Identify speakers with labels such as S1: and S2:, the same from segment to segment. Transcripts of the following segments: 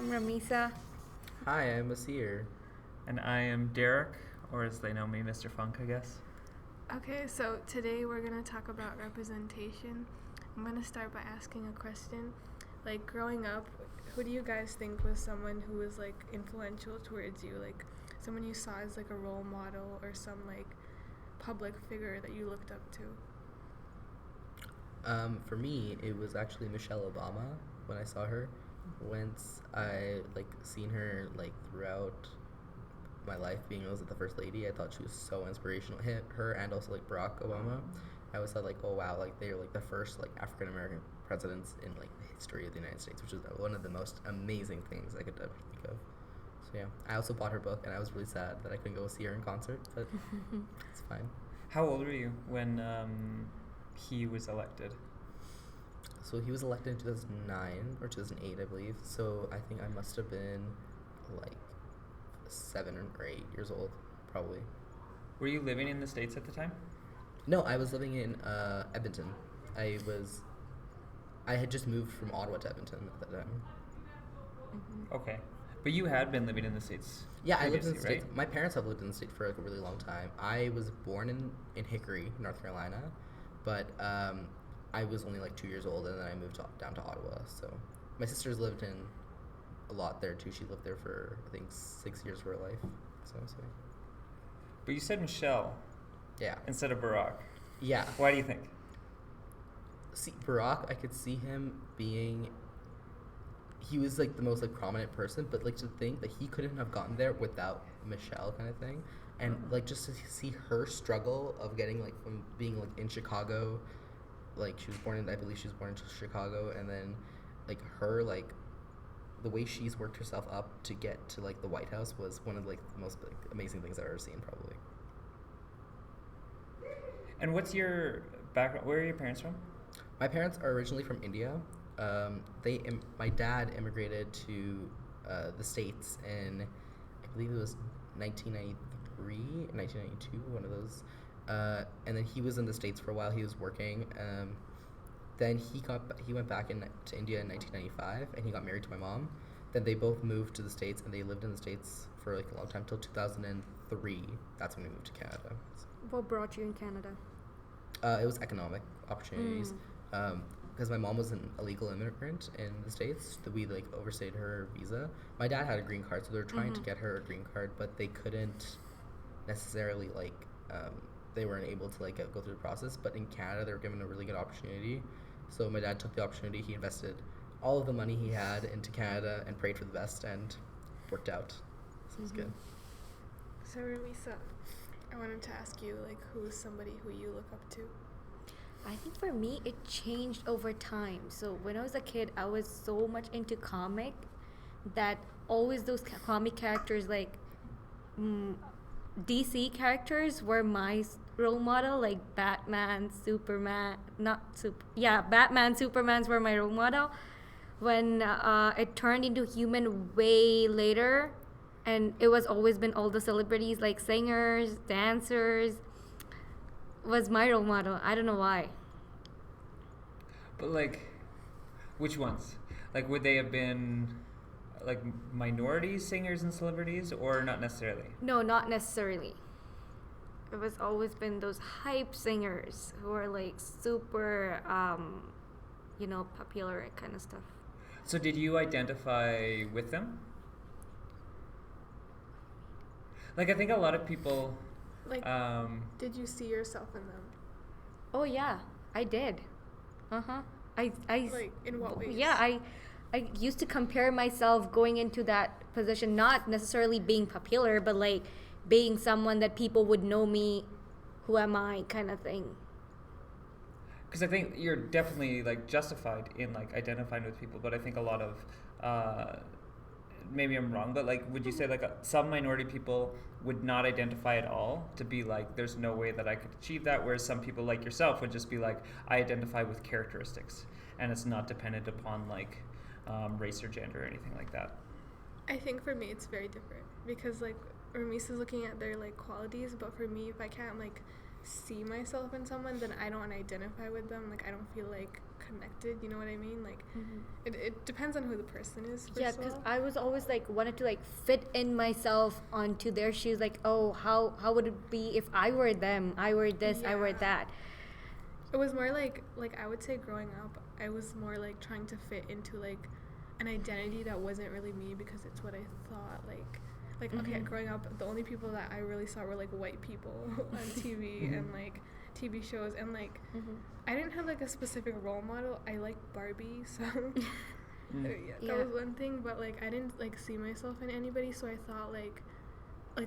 S1: am Ramisa.
S2: Hi, I'm Asir.
S3: And I am Derek, or as they know me, Mr. Funk, I guess.
S4: Okay, so today we're going to talk about representation. I'm going to start by asking a question. Like, growing up, who do you guys think was someone who was, like, influential towards you? Like, someone you saw as, like, a role model or some, like, public figure that you looked up to?
S2: For me, it was actually Michelle Obama when I saw her. Once I, seen her, throughout my life being was the first lady, I thought she was so inspirational. Her and also, Barack Obama. I always thought, oh, wow, they were, the first, African-American presidents in, the history of the United States, which is one of the most amazing things I could ever think of. So, yeah. I also bought her book, and I was really sad that I couldn't go see her in concert, but it's fine.
S3: How old were you when he was elected?
S2: So he was elected in 2009 or 2008, I believe. So I think I must have been 7 or 8 years old, probably.
S3: Were you living in the States at the time?
S2: No, I was living in Edmonton. I had just moved from Ottawa to Edmonton at that time.
S1: Mm-hmm.
S3: Okay. But you had been living in the States.
S2: Yeah, I lived in the States.
S3: Right?
S2: My parents have lived in the States for a really long time. I was born in Hickory, North Carolina, but I was only 2 years old, and then I moved down to Ottawa. So my sister's lived in a lot there too. She lived there for I think 6 years of her life. So
S3: But you said Michelle.
S2: Yeah.
S3: Instead of Barack.
S2: Yeah.
S3: Why do you think?
S2: See, Barack, I could see him being. He was the most prominent person, but to think that he couldn't have gotten there without Michelle, kind of thing, and just to see her struggle of getting from being in Chicago, she was born in, I believe she was born in Chicago, and then her the way she's worked herself up to get to the White House was one of the most amazing things I've ever seen, probably.
S3: And what's your background? Where are your parents from?
S2: My parents are originally from India. My dad immigrated to the States in, I believe it was 1993, 1992, one of those. And then he was in the States for a while. He was working. Then he went back to India in 1995, and he got married to my mom. Then they both moved to the States, and they lived in the States for a long time, till 2003. That's when we moved to Canada.
S1: What brought you in Canada?
S2: It was economic opportunities. Because my mom was an illegal immigrant in the States, that we overstayed her visa. My dad had a green card, so they were trying to get her a green card, but they couldn't necessarily they weren't able to go through the process. But in Canada, they were given a really good opportunity. So my dad took the opportunity. He invested all of the money he had into Canada and prayed for the best, and worked out. So it was good.
S4: So, Ramisa, I wanted to ask you, who's somebody who you look up to?
S1: I think for me, it changed over time. So when I was a kid, I was so much into comic that always those comic characters DC characters were my role model, Batman, Superman, Batman, Supermans were my role model. When it turned into human way later, and it was always been all the celebrities, singers, dancers, was my role model. I don't know why.
S3: But which ones? Would they have been minority singers and celebrities, or not necessarily?
S1: No, not necessarily. It was always been those hype singers who are super, popular kind of stuff.
S3: So did you identify with them? I think a lot of people.
S4: Did you see yourself in them?
S1: Oh yeah, I did. I
S4: in what ways?
S1: Yeah, I used to compare myself going into that position, not necessarily being popular, but being someone that people would know me, who am I, kind of thing.
S3: Because I think you're definitely justified in identifying with people, but I think a lot of maybe I'm wrong, but would you say some minority people would not identify at all, to be there's no way that I could achieve that, whereas some people like yourself would just be I identify with characteristics, and it's not dependent upon race or gender or anything like that?
S4: I think for me it's very different, because Ramisa's looking at their qualities, but for me, if I can't see myself in someone, then I don't identify with them. Like, I don't feel like connected. You know what I mean? Like, it depends on who the person is.
S1: Yeah, because I was always like wanted to like fit in myself onto their shoes. Like, oh, how would it be if I were them? I were this, I were
S4: Yeah.
S1: that.
S4: It was more like I would say growing up, I was more like trying to fit into like an identity that wasn't really me because it's what I thought. Like okay, growing up, the only people that I really saw were like white people on TV and like TV shows, and like I didn't have like a specific role model. I liked Barbie, so that was one thing. But like I didn't like see myself in anybody, so I thought like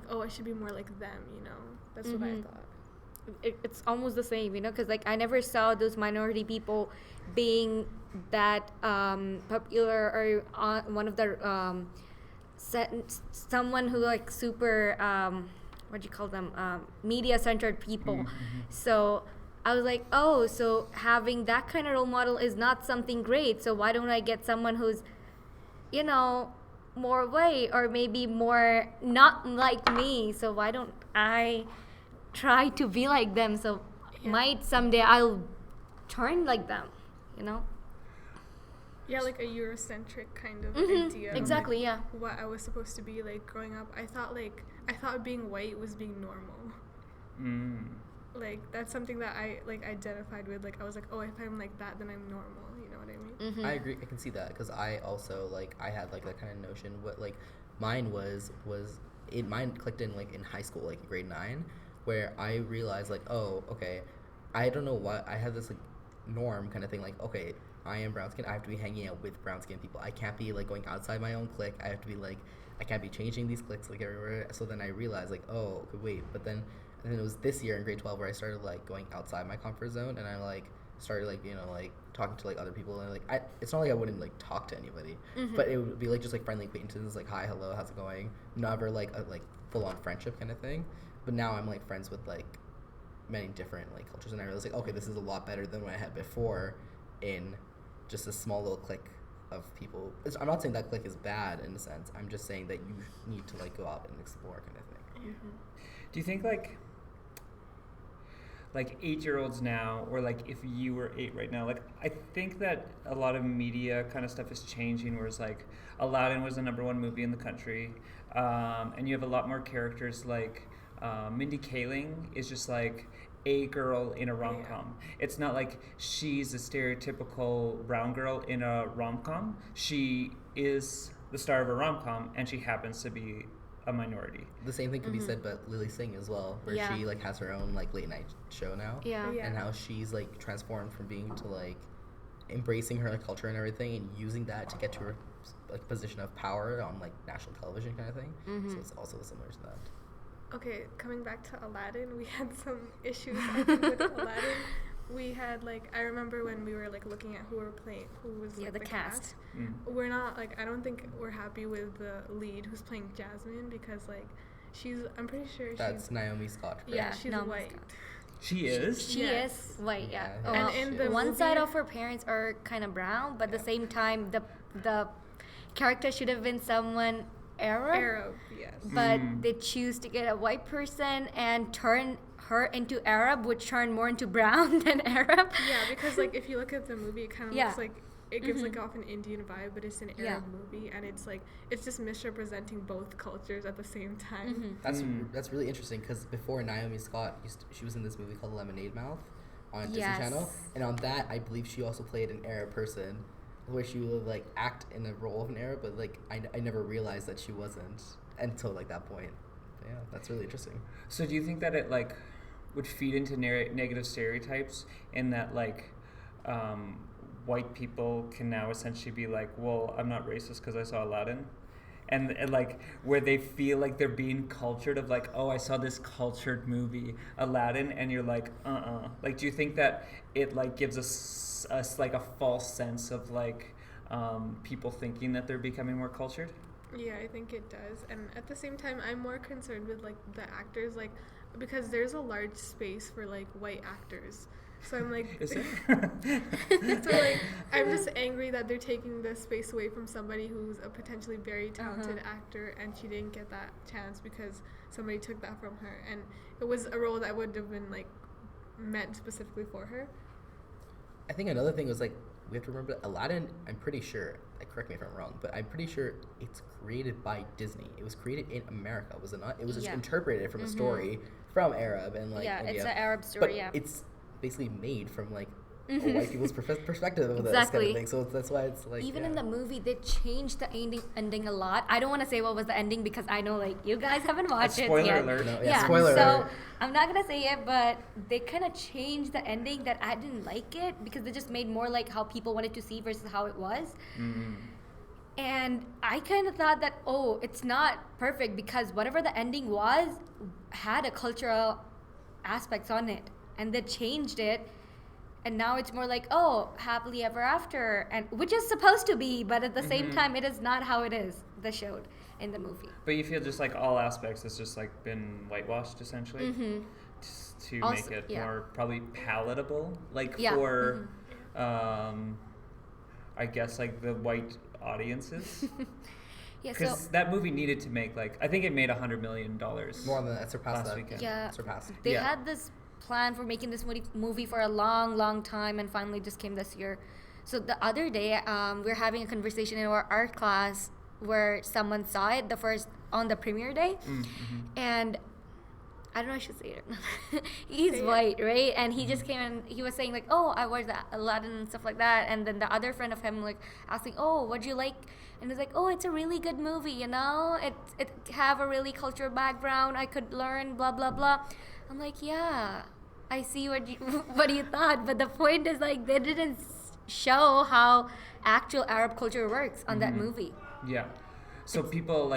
S4: oh, I should be more like them. You know, that's what I thought.
S1: It's almost the same, you know, because like I never saw those minority people being that popular or one of the someone who like super what do you call them, media centered people. So I was like, oh, so having that kind of role model is not something great, so why don't I get someone who's, you know, more white or maybe more not like me, so why don't I try to be like them, so might someday I'll turn like them, you know?
S4: Yeah, like a Eurocentric kind of idea.
S1: Exactly,
S4: of, like,
S1: yeah.
S4: what I was supposed to be like growing up. I thought being white was being normal. Like that's something that I like identified with. Like I was like, oh, if I'm like that, then I'm normal. You know what I mean?
S2: I agree. I can see that because I also like I had like that kind of notion. What like mine was mine clicked in like in high school, like grade 9, where I realized like, oh, okay, I don't know what I had this like norm kind of thing. Like, okay, I am brown skin. I have to be hanging out with brown skin people. I can't be like going outside my own clique. I have to be like, I can't be changing these cliques like everywhere. So then I realized like, oh, okay, wait. But then it was this year in grade 12 where I started like going outside my comfort zone, and I like started like, you know, like talking to like other people, and like it's not like I wouldn't like talk to anybody, but it would be like just like friendly acquaintances, like hi, hello, how's it going? Never like a like full on friendship kind of thing. But now I'm like friends with like many different like cultures, and I realized like, okay, this is a lot better than what I had before in just a small little clique of people. I'm not saying that clique is bad in a sense. I'm just saying that you need to like go out and explore kind of thing.
S3: Do you think like 8-year-olds now, or like if you were 8 right now, like I think that a lot of media kind of stuff is changing, whereas like Aladdin was the #1 movie in the country, and you have a lot more characters like Mindy Kaling is just like a girl in a rom-com. It's not like she's a stereotypical brown girl in a rom-com. She is the star of a rom-com, and she happens to be a minority.
S2: The same thing could be said about Lily Singh as well, where she like has her own like late night show now, and how she's like transformed from being to like embracing her like, culture and everything, and using that to get to her like position of power on like national television kind of thing. So it's also similar to that.
S4: Okay, coming back to Aladdin, we had some issues I think with Aladdin. We had like I remember when we were like looking at who was like, the cast. We're not like I don't think we're happy with the lead who's playing Jasmine, because like I'm pretty sure
S2: that's Naomi Scott. Correct?
S4: Yeah, she's
S1: Naomi
S4: white.
S1: Scott.
S3: She is?
S1: She is white, yeah.
S2: Yeah,
S4: and in the
S1: one
S4: movie,
S1: side of her parents are kind of brown, but at the same time, the character should have been someone Arab,
S4: yes.
S1: but they choose to get a white person and turn her into Arab, which turned more into brown than Arab.
S4: Yeah, because like if you look at the movie, it kind of looks like it gives like off an Indian vibe, but it's an Arab movie, and it's like it's just misrepresenting both cultures at the same time.
S2: That's really interesting, because before Naomi Scott, she was in this movie called Lemonade Mouth on Disney Channel, and on that I believe she also played an Arab person, where she would like act in the role of an Arab, but like I never realized that she wasn't until like that point. But, yeah, that's really interesting.
S3: So do you think that it like would feed into negative stereotypes in that like white people can now essentially be like, well, I'm not racist because I saw Aladdin, and like where they feel like they're being cultured of like, oh, I saw this cultured movie Aladdin, and you're like like, do you think that it like gives us like a false sense of like people thinking that they're becoming more cultured?
S4: Yeah, I think it does. And at the same time, I'm more concerned with like the actors, like because there's a large space for like white actors. So I'm like,
S3: Is it?
S4: so like I'm just angry that they're taking the space away from somebody who's a potentially very talented actor, and she didn't get that chance because somebody took that from her. And it was a role that would have been like meant specifically for her.
S2: I think another thing was like we have to remember that Aladdin. I'm pretty sure. Correct me if I'm wrong, but I'm pretty sure it's created by Disney. It was created in America, was it not? It was just interpreted from a story from Arab and like India.
S1: It's an Arab story.
S2: But
S1: yeah,
S2: it's basically made from like a white people's perspective of this
S1: Exactly.
S2: kind of thing. So that's why it's like
S1: even in the movie they changed the ending a lot. I don't want to say what was the ending because I know like you guys haven't watched it
S3: Spoiler
S1: yet.
S3: alert.
S2: No,
S1: Yeah,
S2: spoiler
S1: so
S2: alert.
S1: I'm not gonna say it, but they kind of changed the ending that I didn't like it because they just made more like how people wanted to see versus how it was. And I kind of thought that, oh, it's not perfect because whatever the ending was had a cultural aspects on it. And they changed it. And now it's more like, oh, happily ever after. And which is supposed to be, but at the same time, it is not how it is, they showed in the movie.
S3: But you feel just like all aspects has just like been whitewashed essentially just to
S1: Also-
S3: make it
S1: yeah.
S3: more probably palatable, like
S1: Yeah.
S3: for, I guess like the white audiences.
S1: Yeah, so
S3: Because that movie needed to make like I think it made $100 million
S2: more than that. Surpassed
S3: last
S2: that.
S3: weekend.
S1: yeah,
S2: Surpassed.
S1: they
S3: Yeah.
S1: had this plan for making this movie for a long time and finally just came this year. So the other day, we were having a conversation in our art class where someone saw it on the premiere day. And I don't know if I should say it. He's
S4: Say it.
S1: white, right? And he just came and he was saying like, oh, I watched Aladdin and stuff like that. And then the other friend of him like asking, oh, what'd you like? And he's like, oh, it's a really good movie, you know? It have a really cultural background. I could learn, blah, blah, blah. I'm like, yeah, I see what you thought. But the point is like they didn't show how actual Arab culture works on that movie.
S3: Yeah. So people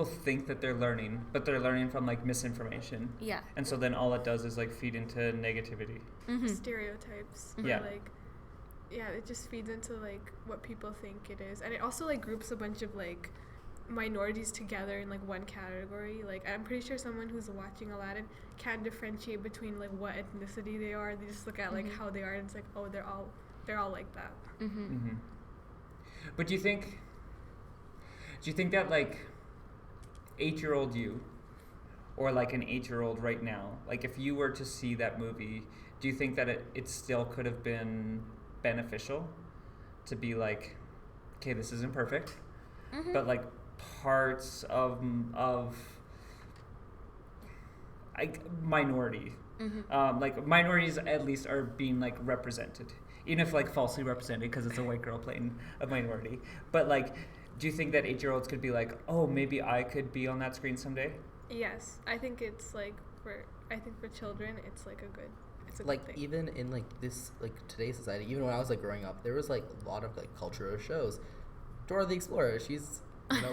S3: think that they're learning, but they're learning from like misinformation.
S1: Yeah.
S3: And so then all it does is like feed into negativity.
S4: Stereotypes.
S3: Yeah.
S4: Or, like, yeah, it just feeds into like what people think it is, and it also like groups a bunch of like minorities together in like one category. Like I'm pretty sure someone who's watching Aladdin can't differentiate between like what ethnicity they are. They just look at like how they are, and it's like, oh, they're all like that.
S3: But do you think that like 8-year-old you or like an 8-year-old right now, like if you were to see that movie, do you think that it still could have been beneficial to be like, okay, this isn't perfect, but like parts of like minority, like minorities at least are being like represented, even if like falsely represented because it's a white girl playing a minority. But like, do you think that 8-year-olds could be like, oh, maybe I could be on that screen someday?
S4: Yes, I think it's like for children, it's like a good. It's a
S2: Like
S4: good thing.
S2: even in like this like today's society, even when I was like growing up, there was like a lot of like cultural shows. Dora the Explorer, she's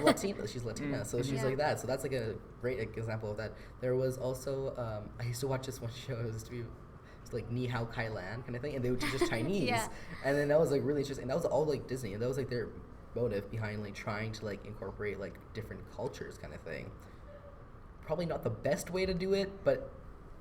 S2: Latina, she's Latina, so she's like that. So that's like a great example of that. There was also I used to watch this one show. It was like Ni Hao Kai Lan kind of thing, and they would teach us Chinese. And then that was like really interesting. And that was all like Disney, and that was like their motive behind like trying to like incorporate like different cultures kind of thing. Probably not the best way to do it, but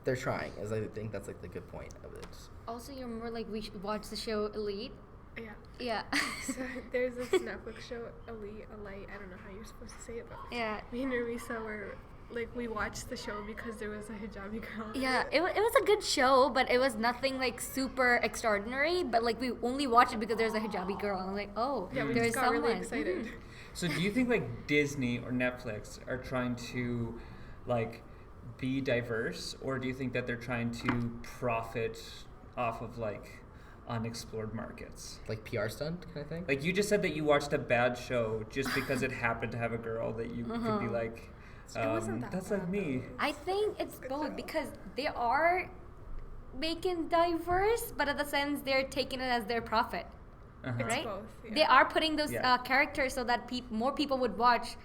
S2: they're trying, as I think that's like the good point of it.
S1: Also, you remember like we should watch the show Elite?
S4: Yeah.
S1: Yeah.
S4: So there's this Netflix show, Elite, I don't know how you're supposed to say it, but
S1: Yeah.
S4: me and Ramisa were like, we watched the show because there was a hijabi girl. in
S1: Yeah,
S4: it.
S1: it was a good show, but it was nothing like super extraordinary. But like we only watched it because there's a hijabi girl. I'm like, oh,
S4: Yeah, we
S1: there's
S4: just got
S1: someone.
S4: really excited.
S3: So do you think like Disney or Netflix are trying to like be diverse, or do you think that they're trying to profit off of like unexplored markets?
S2: Like PR stunt kind of thing.
S3: Like you just said that you watched a bad show just because it happened to have a girl that you could be like,
S4: It wasn't that
S3: that's
S4: bad,
S3: like me.
S1: I think it's
S4: Good
S1: both
S4: show.
S1: because they are making diverse, but at the sense they're taking it as their profit,
S4: It's
S1: right?
S4: both. Yeah.
S1: They are putting those
S3: Yeah.
S1: characters so that more people would watch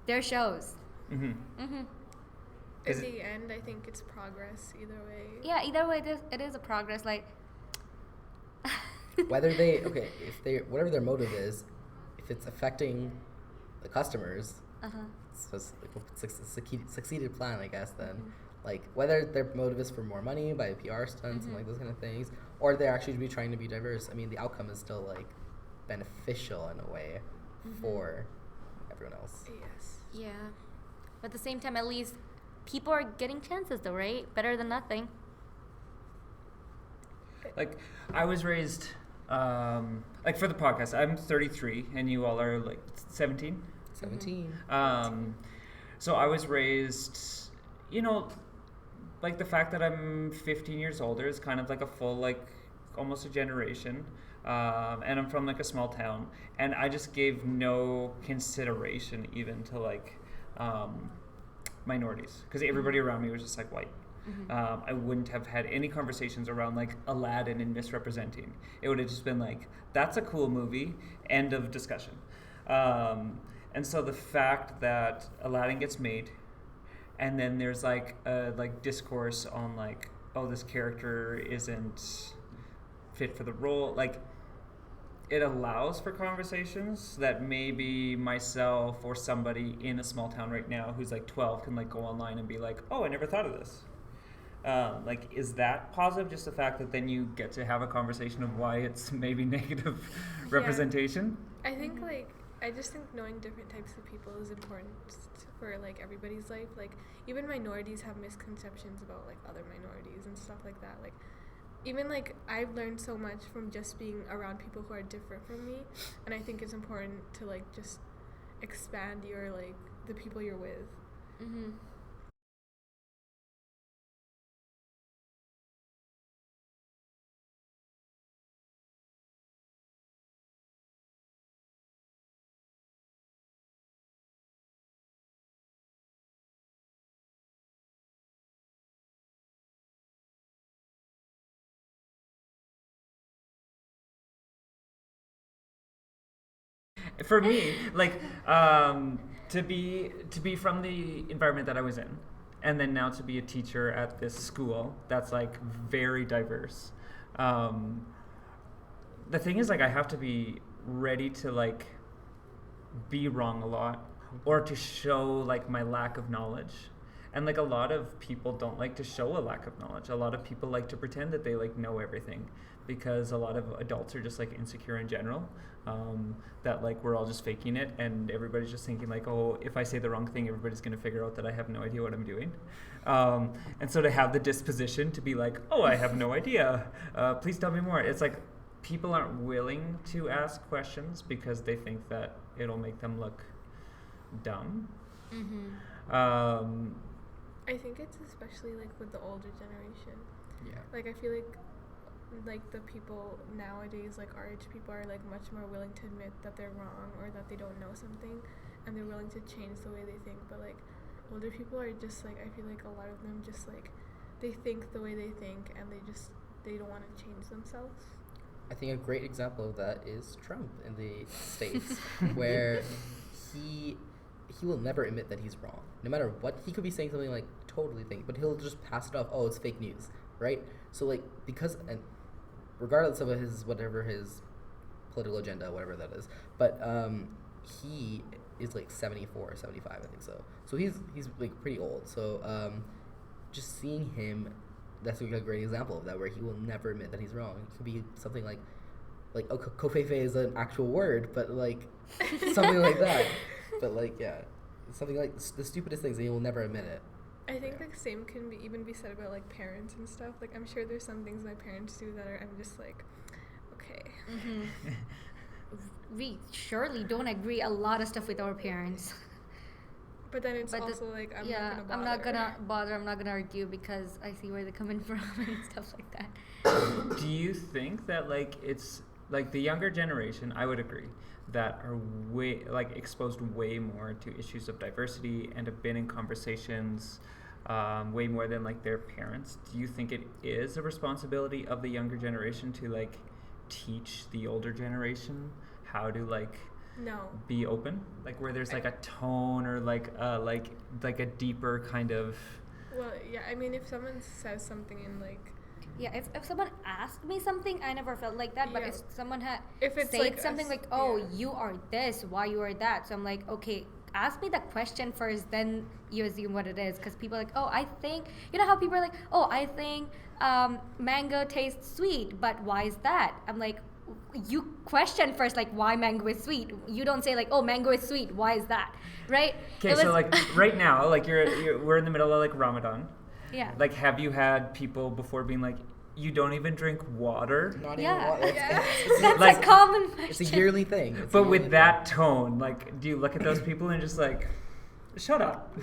S1: their shows.
S3: Mm-hmm.
S1: Hmm
S4: In the end, I think it's progress either way.
S1: Yeah, either way, it is a progress. Like,
S2: Whether they if they whatever their motive is, if it's affecting the customers, it's just like it's a succeeded plan, I guess. Then, like whether their motive is for more money by PR stunts and like those kind of things, or they're actually be trying to be diverse. I mean, the outcome is still like beneficial in a way for everyone else.
S4: Yes.
S1: yeah, but at the same time, at least people are getting chances, though, right? Better than nothing.
S3: Like, I was raised, like for the podcast, I'm 33 and you all are like 17?
S2: 17.
S3: So I was raised, you know, like the fact that I'm 15 years older is kind of like a full, like almost a generation. And I'm from like a small town, and I just gave no consideration even to like minorities, because everybody around me was just like white. I wouldn't have had any conversations around like Aladdin and misrepresenting. It would have just been like, that's a cool movie, end of discussion. And so the fact that Aladdin gets made, and then there's like a like discourse on like, oh, this character isn't fit for the role, like it allows for conversations that maybe myself or somebody in a small town right now who's like 12 can like go online and be like, oh, I never thought of this. Like, is that positive? Just the fact that then you get to have a conversation of why it's maybe negative representation?
S4: I think like, I just think knowing different types of people is important for like everybody's life. Like, even minorities have misconceptions about like other minorities and stuff like that. Like, even like I've learned so much from just being around people who are different from me, and I think it's important to like just expand your like the people you're with.
S3: For me, like to be from the environment that I was in, and then now to be a teacher at this school that's like very diverse. The thing is, like, I have to be ready to like be wrong a lot, or to show like my lack of knowledge. And like a lot of people don't like to show a lack of knowledge. A lot of people like to pretend that they like know everything, because a lot of adults are just like insecure in general, that like we're all just faking it, and everybody's just thinking like, oh, if I say the wrong thing, everybody's going to figure out that I have no idea what I'm doing. And so to have the disposition to be like, oh, I have no idea, please tell me more. It's like people aren't willing to ask questions because they think that it'll make them look dumb.
S4: I think it's especially like with the older generation.
S2: Yeah.
S4: Like, I feel like the people nowadays, like our age people, are like much more willing to admit that they're wrong or that they don't know something, and they're willing to change the way they think. But like older people are just like, I feel like a lot of them just like they think the way they think, and they don't want to change themselves.
S2: I think a great example of that is Trump in the States, where he will never admit that he's wrong. No matter what, he could be saying something like totally thing, but he'll just pass it off, oh, it's fake news, right? So like, because, and regardless of his political agenda, whatever that is, but he is like 74 or 75, I think so. So he's like pretty old. So just seeing him, that's like a great example of that, where he will never admit that he's wrong. It could be something like oh, kofefe is an actual word, but like something like that. But like, yeah, something like the stupidest things, and he will never admit it.
S4: I think like same can even be said about like parents and stuff. Like, I'm sure there's some things my parents do that I'm just like, okay.
S1: We surely don't agree a lot of stuff with our parents.
S4: But then it's also like, I'm not gonna argue because I see where they're coming from and stuff like that.
S3: Do you think that like it's like the younger generation, I would agree, that are way like exposed way more to issues of diversity and have been in conversations way more than like their parents? Do you think it is a responsibility of the younger generation to like teach the older generation how to like be open, like where there's like a tone or like a deeper kind of?
S4: Well, yeah, I mean, if someone says something in like,
S1: yeah, if someone asked me something, I never felt like that. But if someone had said
S4: like
S1: something like, oh, you are this, why you are that, so I'm like, okay, ask me the question first, then you assume what it is. Because people are like, oh, I think, you know how people are like, oh, I think mango tastes sweet, but why is that? I'm like, you question first, like, why mango is sweet. You don't say like, oh, mango is sweet, why is that, right?
S3: Okay, so like right now, like we're in the middle of like Ramadan.
S1: Yeah.
S3: Like, have you had people before being like, you don't even drink water.
S2: Not
S1: Yeah.
S2: even water.
S4: Yeah.
S1: That's
S3: Like-
S1: a common question.
S2: It's a yearly thing. It's a
S3: But
S2: yearly
S3: with that tone, like, do you look at those people and just like, shut up?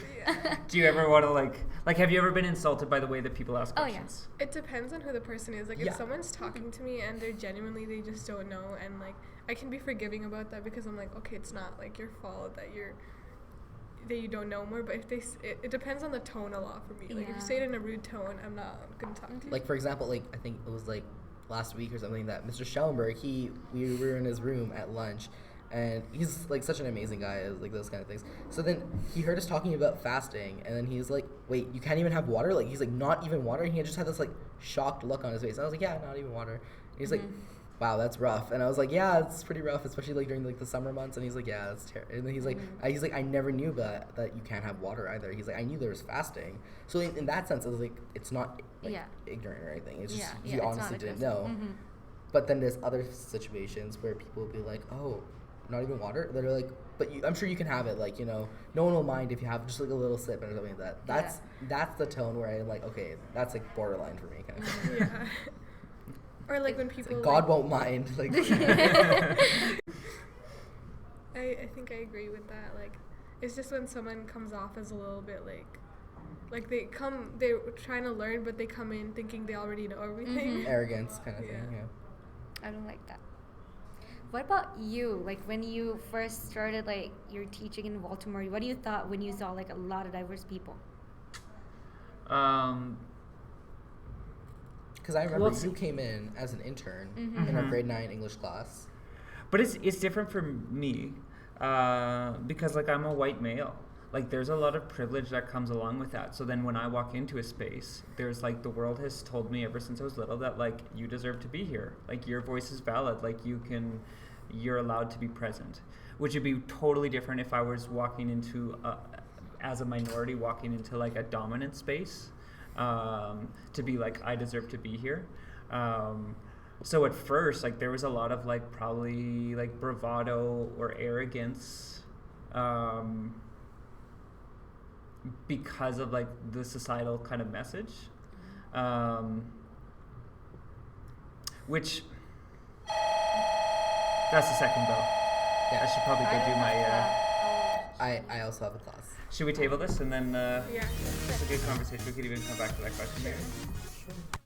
S3: Do you ever want to like, have you ever been insulted by the way that people ask
S1: Oh, yeah.
S3: questions?
S4: It depends on who the person is. Like,
S2: Yeah.
S4: if someone's talking to me and they're genuinely, they just don't know, and like, I can be forgiving about that because I'm like, okay, it's not like your fault that you don't know more. But if it depends on the tone a lot for me. Like, if
S1: Yeah.
S4: you say it in a rude tone, I'm not gonna talk to you.
S2: Like, for example, like, I think it was like last week or something that Mr. Schellenberg, we were in his room at lunch, and he's like such an amazing guy, like those kind of things. So then he heard us talking about fasting, and then he's like, wait, you can't even have water? Like, he's like, not even water? And he just had this like shocked look on his face. And I was like, yeah, not even water. And he's like, wow, that's rough. And I was like, yeah, it's pretty rough, especially like during like the summer months. And he's like, yeah, that's terrible. And then he's like, I never knew that you can't have water either. He's like, I knew there was fasting. So in that sense, I was like, it's not like
S1: Yeah.
S2: ignorant or anything. It's just
S1: Yeah,
S2: he
S1: it's not
S2: honestly didn't
S1: aggressive.
S2: know. But then there's other situations where people will be like, oh, not even water? They're like, but I'm sure you can have it. Like, you know, no one will mind if you have just like a little sip or something like that. That's the tone where I'm like, okay, that's like borderline for me kind of thing.
S4: Yeah. Or like when
S2: It's
S4: people
S2: like, God
S4: like,
S2: won't mind. Like,
S4: I think I agree with that. Like, it's just when someone comes off as a little bit like they're trying to learn, but they come in thinking they already know everything.
S2: arrogance kind of
S4: Yeah.
S2: thing. Yeah.
S1: I don't like that. What about you? Like when you first started like your teaching in Baltimore, what do you thought when you saw like a lot of diverse people?
S2: Because I remember
S3: Well, it's-
S2: you came in as an intern
S1: Mhm.
S2: in our grade 9 English class.
S3: But it's different for me because like I'm a white male. Like there's a lot of privilege that comes along with that. So then when I walk into a space, there's like the world has told me ever since I was little that like you deserve to be here. Like your voice is valid. Like you're allowed to be present. Which would be totally different if I was walking into as a minority walking into like a dominant space to be like I deserve to be here. So at first, like there was a lot of like probably like bravado or arrogance because of like the societal kind of message, which that's the second bell.
S2: Yeah.
S3: I should probably go do my.
S2: I also have a class.
S3: Should we table this and then?
S4: Yeah.
S3: It's a good conversation. We could even come back to that question.
S4: Sure.
S3: Later.